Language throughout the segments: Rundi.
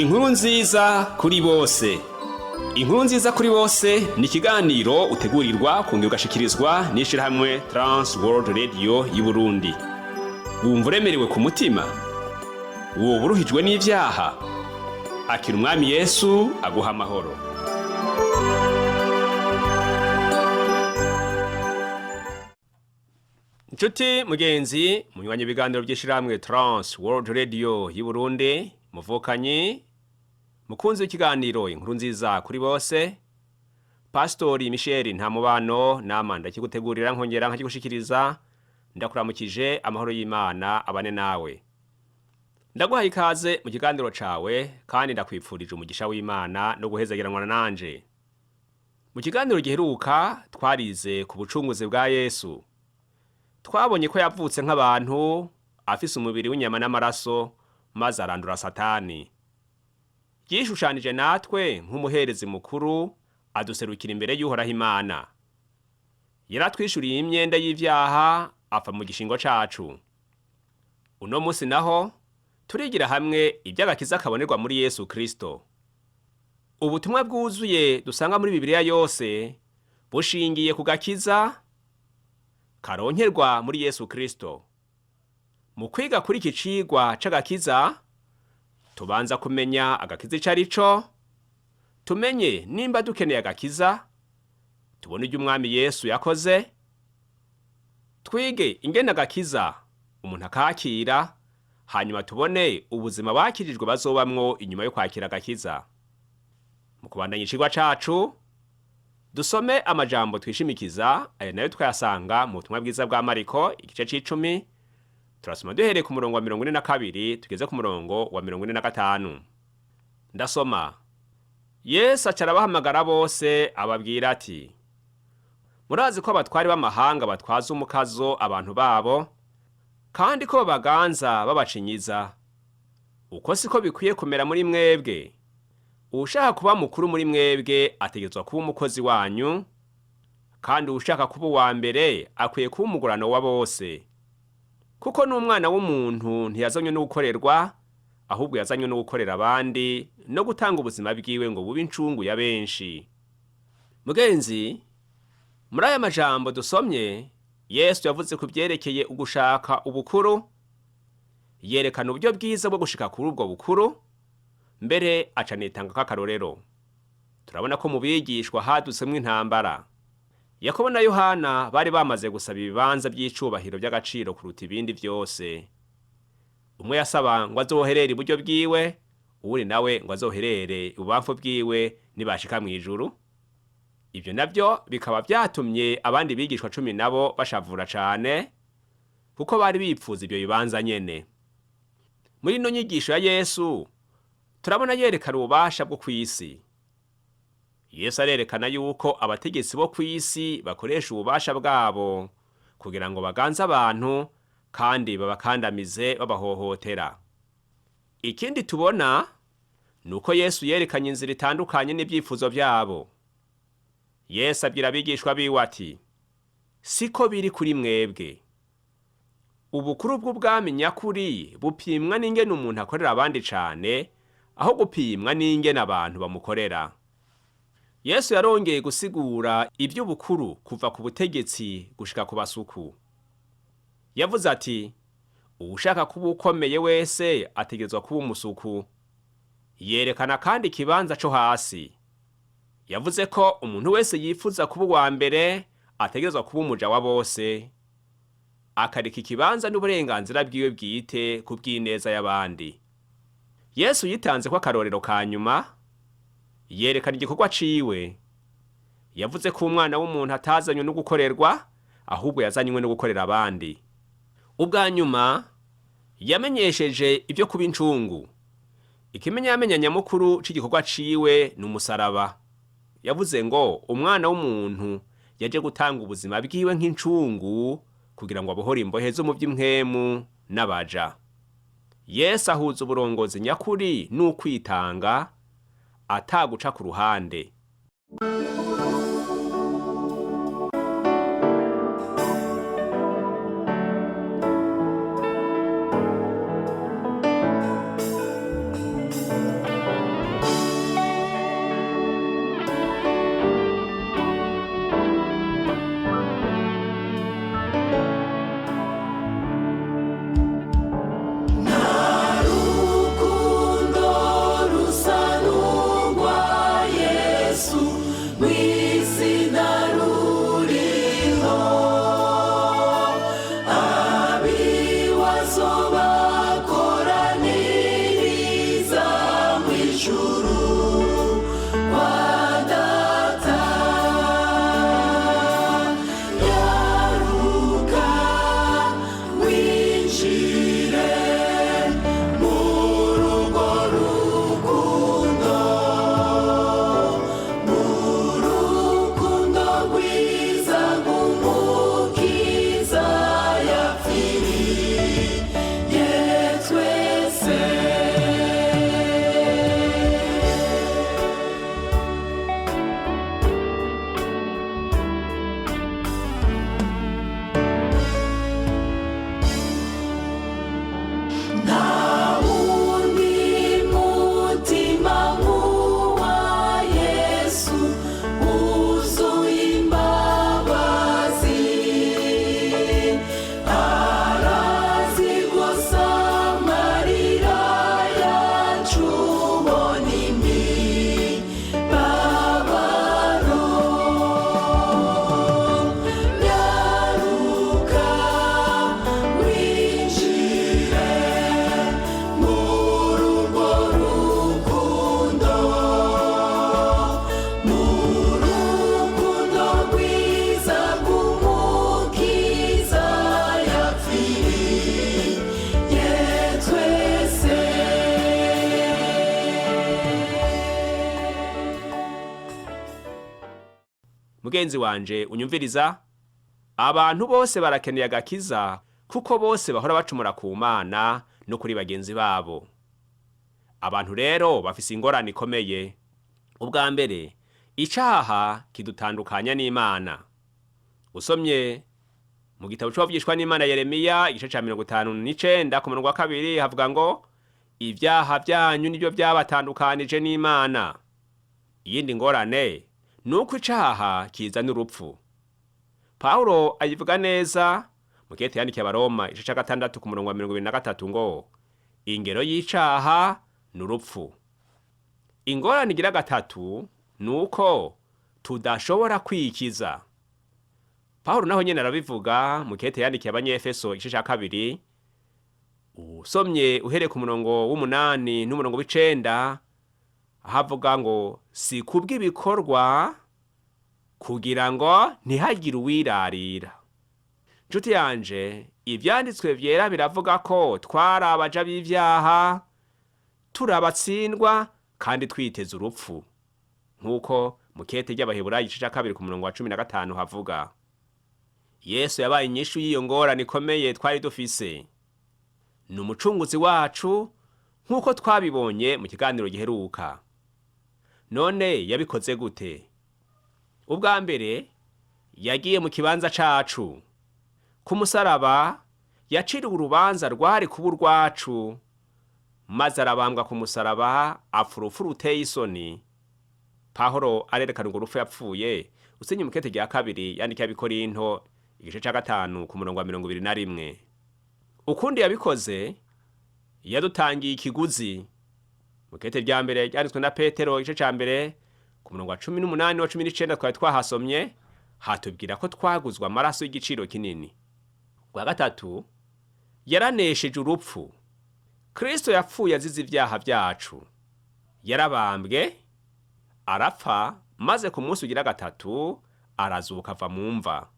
Inkuru nziza kuri bose. Inkuru nziza kuri bose ni ikiganiro utegurirwa kongera ugashikirizwa n'ishirahamwe Trans World Radio y'u Burundi. Wumva uremerewe ku mutima? Woba uruhijwe n'ivyaha? Akira umwami Yesu aguha amahoro. Nshuti mugenzi, munywanye ibiganiro by'ishirahamwe Trans World Radio y'u Burundi, muvukanyi mukunzi w'ikiganiro inkuru nziza kuri bose. Pastori Michel Ntamubano namanda kigutegurira nkongera nkakigushikiriza. Ndakuramukije amahoro y'Imana abane nawe. Ndaguha ikaze mu kiganiro cawe kandi ndakwipfurije umugisha w'Imana no guhezagiranwa nanje. Mu kiganiro giheruka twarize ku bucunguzi bwa Yesu. Twabonye ko yavutse nk'abantu, afise umubiri w'inyama n'amaraso, maze arandura Satani. Yishushanije natwe nk'umuherezi mukuru, aduserukira imbere y'Uhoraho Imana. Yaratwishuriye imyenda y'ivyaha, apfa mu gishingo cacu. Uno musi naho turigira hamwe iby'agakiza kabonerwa muri Yesu Kristo. Ubutumwa bwuzuye dusanga muri Bibiliya yose bushingiye ku gakiza karonkerwa muri Yesu Kristo. Mu kwiga kuri iki cigwa c'agakiza, tubanza kumenya agakiza icarico, tumenye nimba dukeneye agakiza, tubone ibyo umwami Yesu yakoze, twige ingene agakiza umuntu akakira, hanyuma tubone ubuzima bakirijwe bazobamwo inyuma yo kwakira agakiza. Mu kubandanya icigwa cacu, dusome amajambo twishimikiza, aya nayo twayasanga mu butumwa bwiza bwa Mariko igice c'10. Turasoma duhereye ku murongo wa 42 tugeze ku murongo wa 45. Ndasoma. Yesu acarabahamagara bose ababwira ati: Murazi ko abatwari b'amahanga batwaza umukazo abantu babo, kandi ko baganza babacinyiza. Uko siko bikwiye kumera muri mwebwe. Ushaka kuba mukuru muri mwebwe ategetswe kuba umukozi wanyu, kandi ushaka kuba uwa mbere akwiye kuba umugurano wa bose. Kuko n'umwana w'umuntu ntiyazanywe no gukorerwa, ahubwo yazanywe no gukorera abandi no gutanga ubuzima bwiwe ngo bube incungu ya benshi. Mugenzi, muri aya majambo dusomye, Yesu yavuze ku byerekeye ugushaka ubukuru, yerekana uburyo bwiza bwo gushika kuri ubwo bukuru, mbere acanitanga k'akarorero. Turabona ko mu bigishwa hadutsemwo intambara. Yakobo na Yohana bari bamaze gusaba ibibanza by'icubahiro by'agaciro kuruta ibindi byose. Umwe yasaba ngo azoherere iburyo bwiwe, uwundi nawe ngo azoherere ibubamfu bwiwe nibashika mw'ijuru. Ibyo navyo bikaba byatumye abandi bigishwa 10 nabo bashavura cane, kuko bari bipfuza ibyo bibanza nyene. Muri no nyigisho ya Yesu turabona yerekana ububasha bwo kw'isi. Yesu arerekana yuko abategetsi bo kw'isi bakoresha ububasha bwabo kugira ngo baganze abantu kandi babakandamize babahohotera. Ikindi tubona nuko Yesu yerekanye inzira itandukanye n'ibyifuzo byabo. Yesu abwira abigishwa biwe ati: Siko biri kuri mwebwe. Ubukuru bw'ubwami nyakuri bupimwa n'ingene umuntu akorera abandi cane, aho gupimwa n'ingene abantu bamukorera. Yesu yarongeye gusigura iby'ubukuru kuva ku butegetsi gushika ku basuku. Yavuze ati: Uwushaka kuba ukomeye wese ategetswe kuba umusuku. Yerekana kandi ikibanza co hasi. Yavuze ko umuntu wese yifuza kuba uwa mbere ategetswe kuba umuja wa bose, akareka ikibanza n'uburenganzira bwiwe bwite ku bw'ineza y'abandi. Yesu yitanze ko akarorero ka nyuma, yerekana igikorwa ciwe. Yavuze ko umwana w'umuntu atazanywe no gukorerwa, ahubwo yazanywe no gukorera abandi. Ubwa nyuma yamenyesheje ibyo kuba incungu. Ikimenyamenya nyamukuru c'igikorwa ciwe ni umusaraba. Yavuze ngo umwana w'umuntu yaje gutanga ubuzima bwiwe nk'incungu kugira ngo abohore imbohe zo mu by'impwemu n'abaja. Yesu ahuza uburongozi nyakuri n'ukwitanga, ataguca ku ruhande. mugenzi wanje unyumviriza, abantu bose barakeneye agakiza kuko bose bahora bacumura ku Mana no kuri bagenzi babo. Abantu rero bafise ingorane ikomeye. Ubwa mbere, icaha kidutandukanya n'Imana. Usomye mu gitabo c'Uwavugishwa n'Imana Yeremiya igice ca 59 ku murongo wa 2 havuga ngo ibyaha byanyu nibyo byabatandukanije n'Imana. Iyindi ngorane nuko icaha kizana urupfu. Paulo ayivuga neza mu kete yandikiye Abaroma igice ca 6 ku murongo wa 23 ngo ingero y'icaha n'urupfu. Ingorane igira gatatu nuko tudashobora kwikiza. Paulo naho nyene arabivuga mu kete yandikiye Abanyefeso igice ca 2 usomye uhere ku murongo w'8 n'umurongo w'9 havuga ngo si kubw'ibikorwa kugira ngo ntihagire uwirarira. Nshuti yanje, ivyanditswe vyera biravuga ko twari abaja b'ivyaha, turabatsindwa kandi twiteze urupfu, nk'uko mu kete ry'Abaheburayo igice ca 2 ku murongo wa 15 havuga. Yesu yabaye inyishu y'iyo ngorane ikomeye twari dufise. Ni umucunguzi wacu nk'uko twabibonye mu kiganiro giheruka. None yabikoze gute? Ubwa mbere yagiye mu kibanza cacu. Ku musaraba yaciriwe urubanza rwari kuba urwacu, maze arabambwa ku musaraba apfa urupfu ruteye isoni. Pawulo arerekana urwo rupfu yapfuye usenye mu kete rya 2 yandikiye Abikorinto igice ca 5 ku murongo wa 21. Ukundi yabikoze yadutangiye ikiguzi. Mu kete rya mbere ryanditswe na Petero igice ca 1 ku murongo wa 18 wa 19 twari twahasomye hatubwira ko twaguzwa amaraso y'igiciro kinini. Kwa gatatu yaranesheje urupfu. Kristo yapfuye azize ivyaha vyacu. Yarabambwe, arapfa, maze ku munsi ugira gatatu arazuka ava mu mva.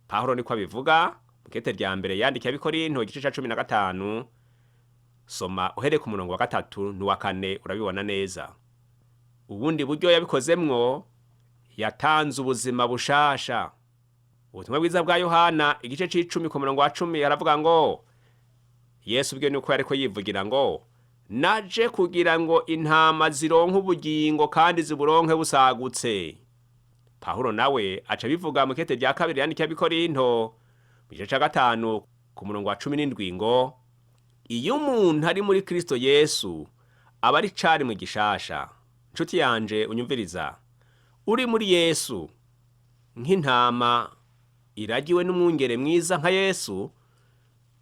Pawulo niko abivuga mu kete rya mbere yandikiye Abikorinto igice ca 15 soma uhere ku murongo wa 3 n'uwa 4 urabibona neza. Ubundi buryo yabikozemwo yatanze ubuzima bushasha. Ubutumwa bwiza bwa Yohana igice c'10 ku murongo wa 10 aravuga ngo Yesu ubwe nuko yariko yivugira ngo naje kugira ngo intama zironke ubugingo kandi ziburonke busagutse. Pawulo nawe aca bivuga mu kete rya 2 yandikiye Abikorinto mu gice ca 5 ku murongo wa 17 ngo iyo umuntu ari muri Kristo Yesu aba ari cari mu gishasha. Nshuti yanje unyumviriza, uri muri Yesu nk'intama iragiwe n'umwungere mwiza nka Yesu,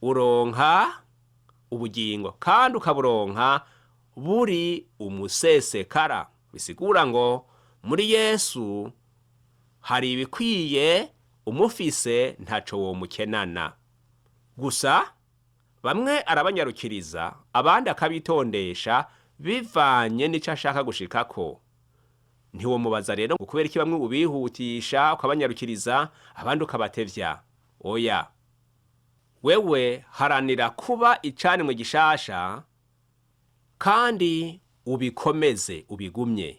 uronka ubugingo kandi ukaburonka buri umusesekara. Bisigura ngo muri Yesu hari ibikwiye umufise ntaco womukenana. Gusa bamwe arabanyarukiriza, abandi akabitondesha bivanye n'ico ashaka gushikako. Ntiwomubaza rero ngo kubera iki bamwe ubihutisha ukabanyarukiriza abandi ukabatevya. Oya, wewe haranira kuba icane mu gishasha kandi ubikomeze ubigumye.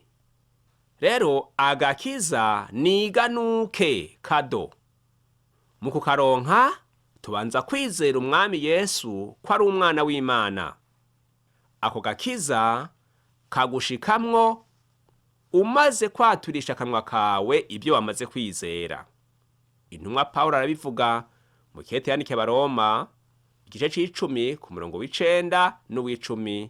Rero agakiza niganuke kado. Mu kukaronka tubanza kwizera umwami Yesu ko ari umwana w'Imana. Ako gakiza kagushikamwo umaze kwaturisha akanwa kawe ibyo wamaze kwizera. Intumwa Pawulo arabivuga mu kete yandikiye Abaroma igice c'10 ku murongo w'9 n'uw'10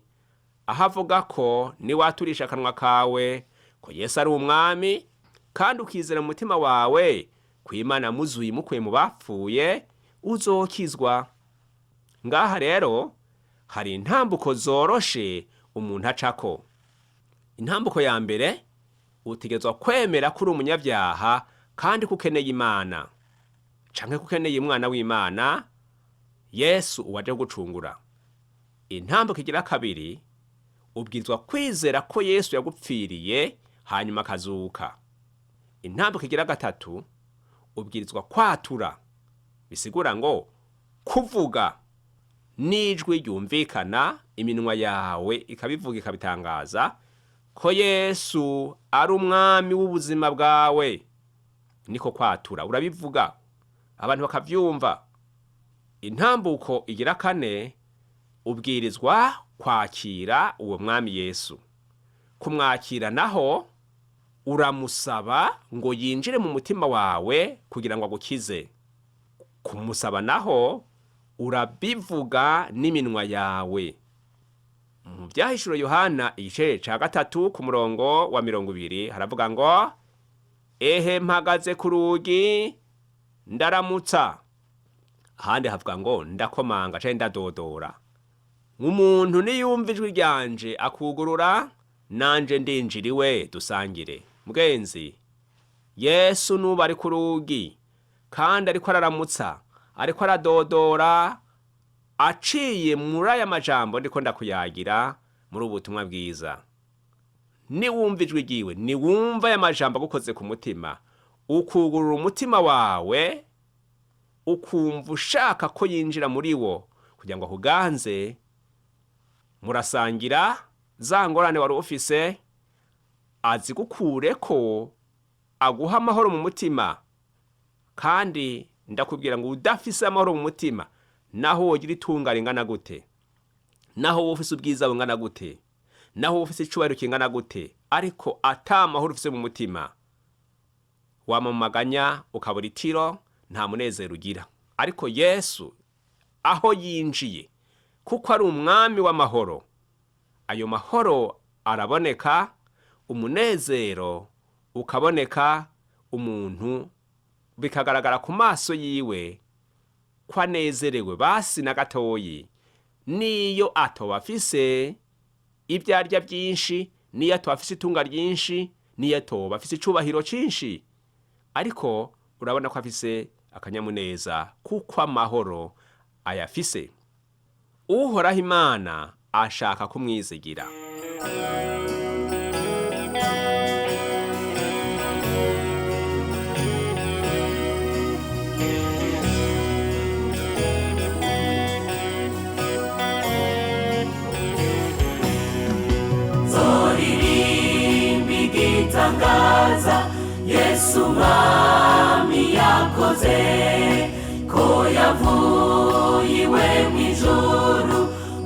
ahavuga ko ni waturisha akanwa kawe ko Yesu ari umwami kandi ukizera mu mutima wawe ko Imana muzuye imukuye mu bapfuye uzokizwa. Ngaha rero hari intambuko zoroshe umuntu acako. Intambuko ya mbere, utegerezwa kwemera kuri umunyabyaha kandi kukeneye Imana canke kukeneye umwana w'Imana Yesu uwaje gucungura. Intambuko igira kabiri, ubwirizwa kwizera ko Yesu yagupfiriye hanyuma akazuka. Intambuko igira gatatu, ubwirizwa kwatura. Bisigura ngo kuvuga n'ijwi ryumvikana, iminwa yawe ikabivuga ikabitangaza ko Yesu ari umwami w'ubuzima bwawe. niko kwatura, urabivuga abantu bakavyumva. Intambuko igira kane, ubwirizwa kwakira uwo mwami Yesu. Kumwakira naho uramusaba ngo yinjire mu mutima wawe kugira ngo agukize. Kumusaba naho urabivuga n'iminwa yawe. Mu Vyahishuro Yohana igice ca 3 ku murongo wa 20 haravuga ngo, ehe mpagaze ku rugi ndaramutsa. Ahandi havuga ngo ndakomanga canke ndadodora. Umuntu niyumva ijwi ryanje akugurura, nanje ndinjiriwe dusangire. Mugenzi, Yesu nuba ari ku rugi kandi ariko araramutsa, ariko aradodora, aciye muri aya majambo ndiko ndakuyagira muri ubutumwa bwiza. Niwumva ijwi ryiwe, niwumva aya majambo agukoze ku mutima, ukugurura umutima wawe, ukumva ushaka ko yinjira muri wo kugira ngo akuganze, murasangira za ngorane wari ufise, azigukureko, aguha amahoro mu mutima. Kandi ndakubwira ngo udafise amahoro mu mutima, naho wogira itunga ringana gute, naho wofise ubwiza bungana gute, naho wofise icubahiro kingana gute, ariko ata amahoro ufise mu mutima, wama mu maganya, ukabura itiro, nta munezero ugira. Ariko Yesu aho yinjiye, kuko ari umwami w'amahoro, ayo mahoro araboneka, umunezero ukaboneka, umuntu bikagaragara ku maso yiwe ko anezerewe basi na gatoyi. Niyo atoba afise ibyo arya byinshi, niyo atoba afise itunga ryinshi, niyo atoba afise icubahiro cinshi, ariko urabona ko afise akanyamuneza kuko amahoro ayafise. Uhoraho Imana ashaka kumwizigira. Tangaza Yesu mwami yakoze, ko yavuye iwe mw'ijuru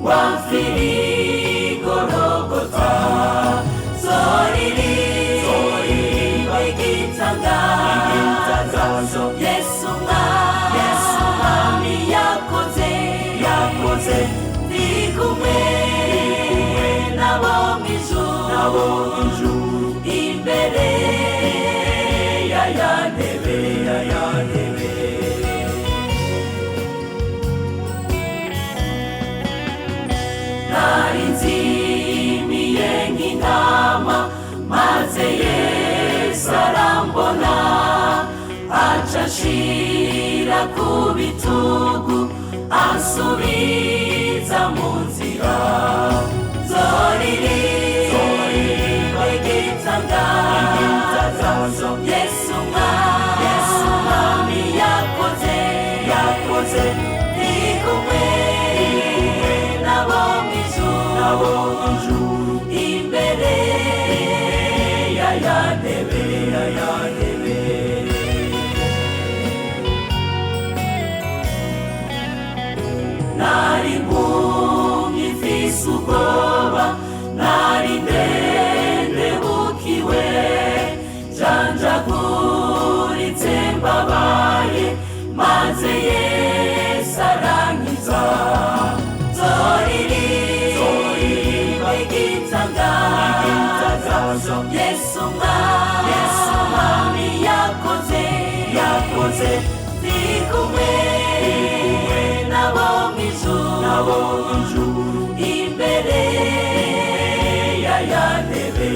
wamfiriye Golgotha. Zoririmba igitangazo Yesu mwami yakoze, ndi kumwe nabo mw'ijuru, imbere ya ntebe. Nari nzimiye nk'intama, maze Yesu arambona, aca anshira ku bitugu, ansubiza mu nzira. Zoririmba igitangazo Yesu mwami yakoze, ndi kumwe nabo mw'ijuru, imbere ya ntebe. Nari impumyi mfise ubwoba, nari ndendebukiwe, janjaguritse mbabaye, maze Yesu arankiza. Zoririmba igitangazo Yesu mwami yakoze, ndi kumwe nabo mw'ijuru, imbere ya ntebe.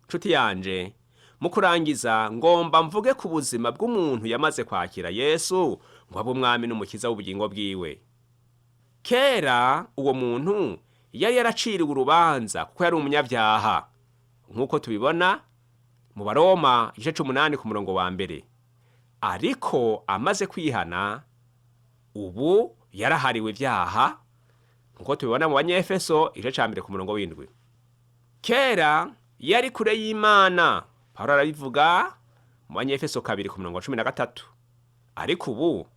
Nshuti yanje, mu kurangiza ngomba mvuge ku buzima bw'umuntu yamaze kwakira Yesu ngo abe umwami n'umukiza w'ubugingo bwiwe. Kera uwo muntu yari yaraciriwe urubanza kuko yari umunyabyaha, nk'uko tubibona mu Baroma igice 8 ku murongo wa 1. Ariko amaze kwihana, ubu yarahariwe ibyaha, nk'uko tubibona mu Banyefeso igice 1 ku murongo w'7. Kera yari kure y'Imana. Pawulo arabivuga mu Banyefeso 2:13. Ariko ubu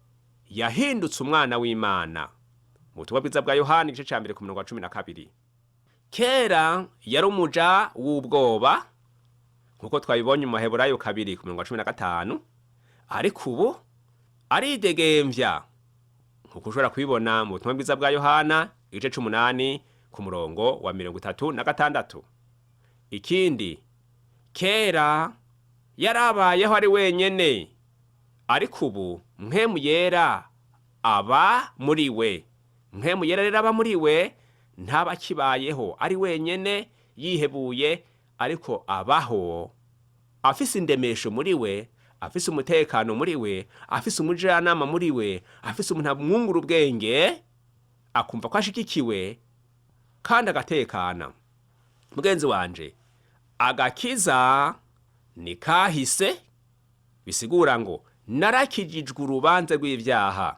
yahindutse umwana w'Imana. Mu butumwa bwiza bwa Yohana igice ca 1:12. Kera yari umuja w'ubwoba nkuko twabibonye mu Maheburayo 2:15. Ariko ubu aridegemvya nkuko ushobora kubibona mu butumwa bwiza bwa Yohana igice 8 ku murongo wa 36. Ikindi, kera yarabayeho ari wenyene, ariko ubu mpwemu yera aba muri we. Mpwemu yera rero aba muri we, ntaba kibayeho ari wenyene yihebuye, ariko abaho afise indemesho muri we, afise umutekano muri we, afise umujanama muri we, afise umuntu amwungura ubwenge, akumva ko ashigikiwe kandi agatekana. Mugenzi wanje, agakiza ni kahise, bisigura ngo narakijijwe urubanza rw'ivyaha.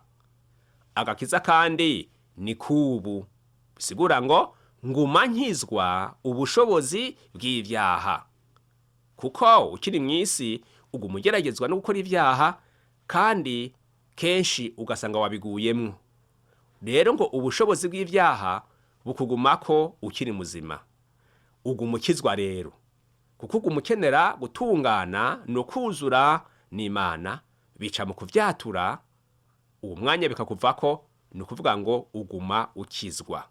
Agakiza kandi ni kubu, bisigura ngo nguma nkizwa ubushobozi bw'ivyaha. Kuko ukiri mw'isi uguma ugeragezwa no gukora ivyaha, kandi kenshi ugasanga wabiguyemwo. Rero ngo ubushobozi bw'ivyaha bukugumako ukiri muzima. Uguma ukizwa rero, kuko uguma ukenera gutungana no kuzura n'Imana, bica mu kuvyatura, uwo mwanya bikakuvako, ni ukuvuga ngo uguma ukizwa.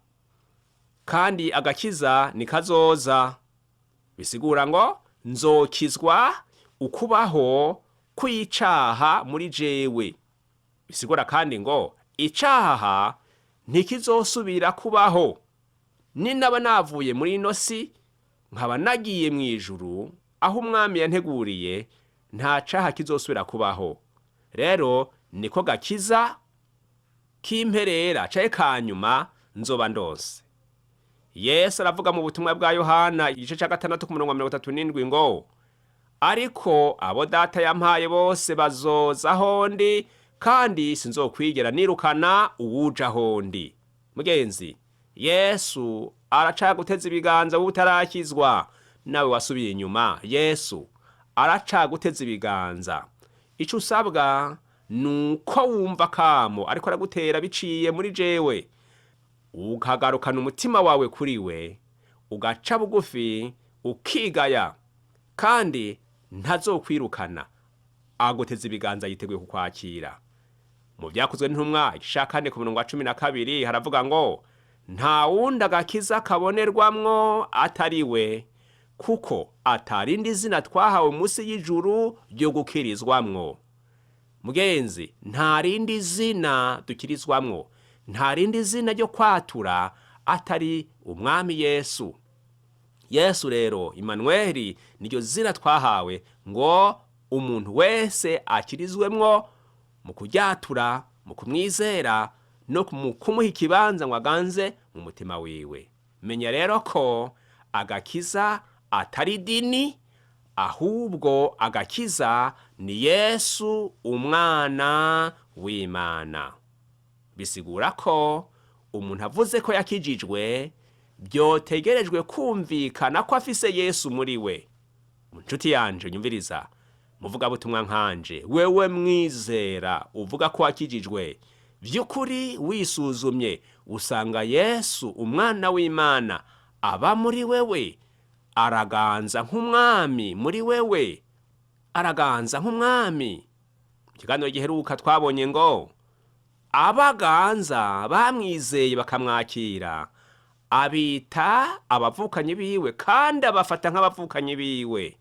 Kandi agakiza ni kazoza, bisigura ngo nzokizwa ukubaho kw'icaha muri jewe. Bisigura kandi ngo icaha ntikizosubira kubaho. Ninaba navuye muri ino si nkaba nagiye mw'ijuru aho umwami yanteguriye, nta caha kizosubira kubaho. Rero niko gakiza k'imperera caye kanyuma nzoba ndose. Yesu aravuga mu butumwa bwa Yohana igice ca 6 ku murongo wa 37 ngo, ariko abo data yampaye bose bazoza hondi, kandi sinzokwigera nirukana uwuja hondi. Mugenzi, Yesu araca guteza ibiganza utarakizwa. Nawe wasubiye inyuma, Yesu araca guteza ibiganza. Ico usabwa nuko wumva kamo ariko aragutera biciye muri jewe, ukagarukana umutima wawe kuri we, ugaca bugufi, ukigaya, kandi ntazokwirukana. Aguteza ibiganza, yiteguye kukwakira. Mu Vyakozwe n'Intumwa igice ca 4 ku murongo wa 12 haravuga ngo, nta wundi agakiza kabonerwamwo atari we, kuko atarindi zina twahawe munsi y'ijuru ryo gukirizwamwo. Mugenzi, nta rindi zina dukirizwamwo, nta rindi zina ryo kwatura atari umwami Yesu. Yesu rero, Imanueli, niryo zina twahawe ngo umuntu wese akirizwemwo mu kuryatura, mu kumwizera, no kumuha ikibanza ngo aganze mu mutima wiwe. Menya rero ko agakiza atari dini, ahubwo agakiza ni Yesu umwana w'Imana. Bisigura ko umuntu avuze ko yakijijwe, byotegerejwe kumvikana ko afise Yesu muri we. Nshuti yanje nyumviriza, muvuga butumwa nkanje, wewe mwizera uvuga ko wakijijwe, vy'ukuri wisuzumye usanga Yesu umwana w'Imana aba muri wewe, araganza nk'umwami muri wewe, araganza nk'umwami. Mu kiganiro giheruka twabonye ngo abaganza bamwizeye bakamwakira abita abavukanyi biwe, kandi abafata nk'abavukanyi biwe,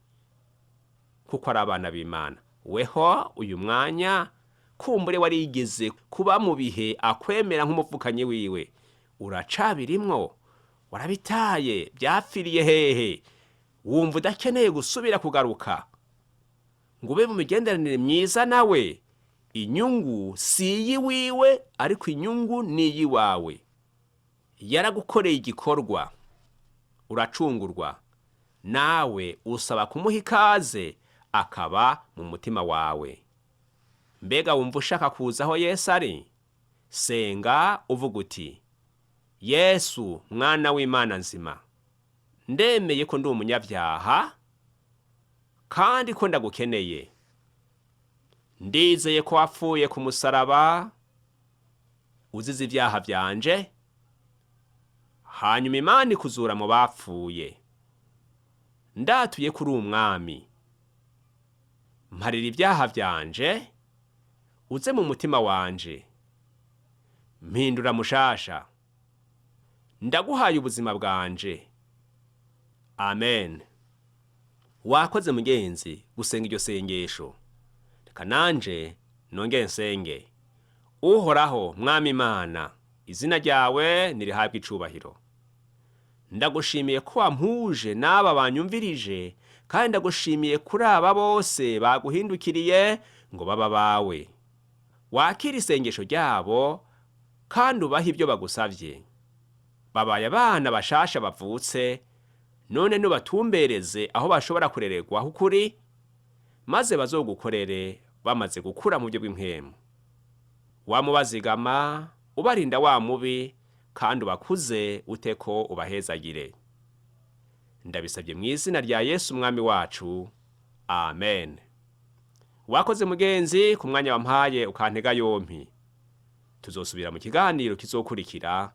kuko ari abana b'Imana. Weho uyu mwanya kumbure warigeze kuba mu bihe akwemera nk'umuvukanyi wiwe, uracabirimwo, warabitaye, byapfiriye hehe? Wumva udakeneye gusubira kugaruka ngo ube mu migenderanire myiza nawe? Inyungu si yiwiwe, ariko inyungu ni yiwawe. Yaragukoreye igikorwa, uracungurwa, nawe usaba kumuha ikaze akaba mu mutima wawe. Mbega wumva ushaka kuza aho Yesu ari? Senga uvuga uti, Yesu mwana w'Imana nzima, ndemeye ko ndi umunyabyaha kandi ko ndagukeneye. Ndizeye ko wapfuye ku musaraba uzize ibyaha byanje, hanyuma Imana ikuzura mu bapfuye. Ndatuye kuri umwami, mparira ibyaha byanje, uze mu mutima wanje, mpindura mushasha, ndaguhaye ubuzima bwanje. Amen. Wakoze mugenzi gusenga iryo sengesho. Reka nanje nongere nsenge. Uhoraho Mwami Imana, izina ryawe nirihabwe icubahiro. Ndagushimiye ko wampuje n'aba banyumvirije, kandi ndagushimiye kuri aba bose baguhindukiriye ngo baba bawe. Wakira isengesho ryabo kandi ubaha ibyo bagusavye. Babaye abana bashasha bavutse, none nubatumbereze aho bashobora kurererwa ukuri, maze bazogukorere bamaze gukura mu byo bw'impwemu. Wamubazigama, ubarinda wa mubi, kandi ubakuze uteko ubahezagire. Ndabisabye mu izina rya Yesu Umwami wacu. Amen. Wakoze mugenzi ku mwanya wampaye ukantega yompi. Tuzosubira mu kiganiro kizokurikira.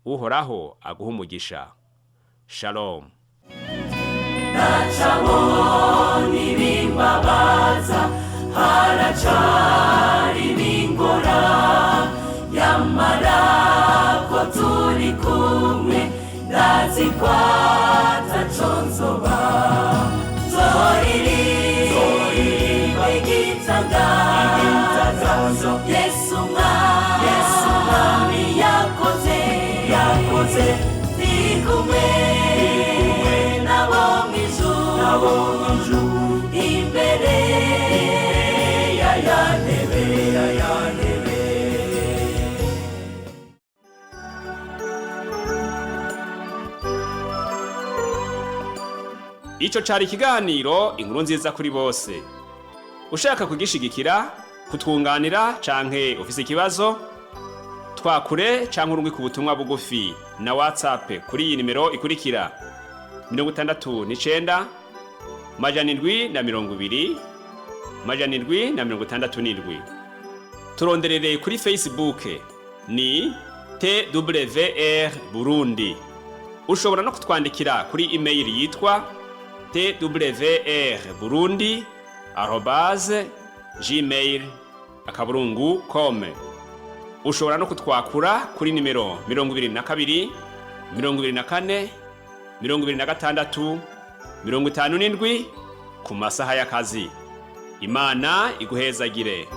Uhoraho aguha umugisha. Shalom. Ndacabona ibimbabaza, haracari ibingora, yamara ko turi kumwe, ndazi ko ataco nzoba. Nzoririmba igitangazo, Yesu Mwami yakoze, ndi kumwe nabo mw'ijuru, imbere ya ntebe. Ico cari ikiganiro Inkuru Nziza kuri bose. Ushaka kugishigikira, kutwunganira canke ufise ikibazo, twakure canke urungike ku butumwa bugufi na WhatsApp kuri iyi nimero ikurikira: 69 720 767. Turonderere kuri Facebook ni TWR Burundi. Ushobora no kutwandikira kuri email yitwa twrburundi@gmail.com. Ushobora no kutwakura kuri nimero 22 24 26 57 ku masaha y'akazi. Imana iguhezagire.